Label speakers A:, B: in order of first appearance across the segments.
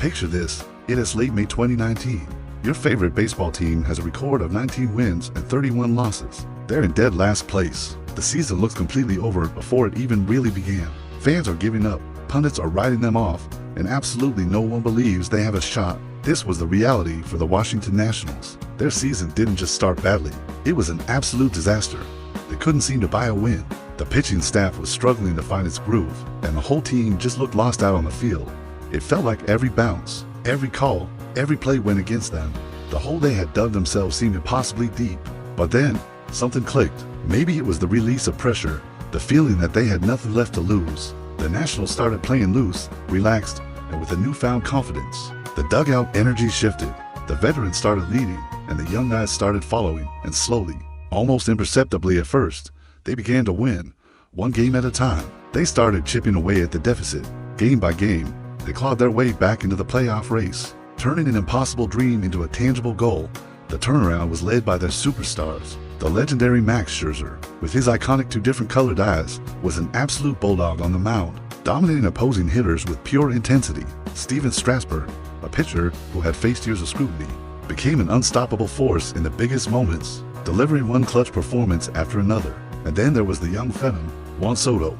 A: Picture this, it is late May 2019. Your favorite baseball team has a record of 19 wins and 31 losses. They're in dead last place. The season looks completely over before it even really began. Fans are giving up, pundits are writing them off, and absolutely no one believes they have a shot. This was the reality for the Washington Nationals. Their season didn't just start badly, it was an absolute disaster. They couldn't seem to buy a win. The pitching staff was struggling to find its groove, and the whole team just looked lost out on the field. It felt like every bounce, every call, every play went against them. The hole they had dug themselves seemed impossibly deep. But then, something clicked. Maybe it was the release of pressure, the feeling that they had nothing left to lose. The Nationals started playing loose, relaxed, and with a newfound confidence. The dugout energy shifted. The veterans started leading, and the young guys started following, and slowly, almost imperceptibly at first, they began to win, one game at a time. They started chipping away at the deficit. Game by game, they clawed their way back into the playoff race, turning an impossible dream into a tangible goal. The turnaround was led by their superstars. The legendary Max Scherzer, with his iconic two different colored eyes, was an absolute bulldog on the mound, dominating opposing hitters with pure intensity. Strasburg, a pitcher who had faced years of scrutiny, became an unstoppable force in the biggest moments, delivering one clutch performance after another. And then there was the young phenom, Juan Soto.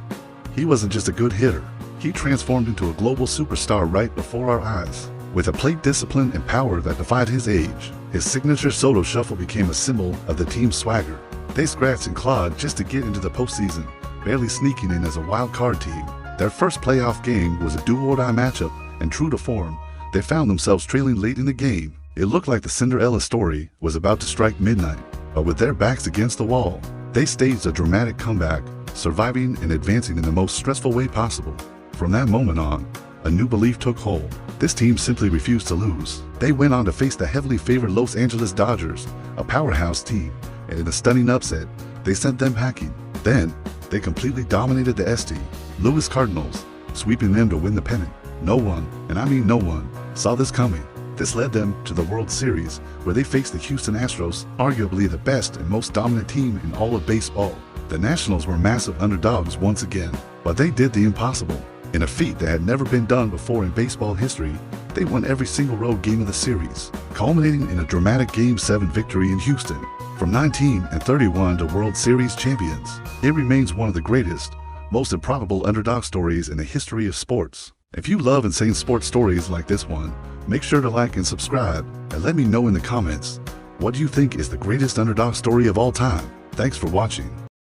A: He wasn't just a good hitter, he transformed into a global superstar right before our eyes. With a plate discipline and power that defied his age, his signature Soto shuffle became a symbol of the team's swagger. They scratched and clawed just to get into the postseason, barely sneaking in as a wild card team. Their first playoff game was a do-or-die matchup, and true to form, they found themselves trailing late in the game. It looked like the Cinderella story was about to strike midnight, but with their backs against the wall, they staged a dramatic comeback, surviving and advancing in the most stressful way possible. From that moment on, a new belief took hold. This team simply refused to lose. They went on to face the heavily favored Los Angeles Dodgers, a powerhouse team, and in a stunning upset, they sent them packing. Then, they completely dominated the St. Louis Cardinals, sweeping them to win the pennant. No one, and I mean no one, saw this coming. This led them to the World Series, where they faced the Houston Astros, arguably the best and most dominant team in all of baseball. The Nationals were massive underdogs once again, but they did the impossible. In a feat that had never been done before in baseball history, they won every single road game of the series, culminating in a dramatic Game 7 victory in Houston. From 19-31 to World Series champions, it remains one of the greatest, most improbable underdog stories in the history of sports. If you love insane sports stories like this one, make sure to like and subscribe, and let me know in the comments, what do you think is the greatest underdog story of all time? Thanks for watching.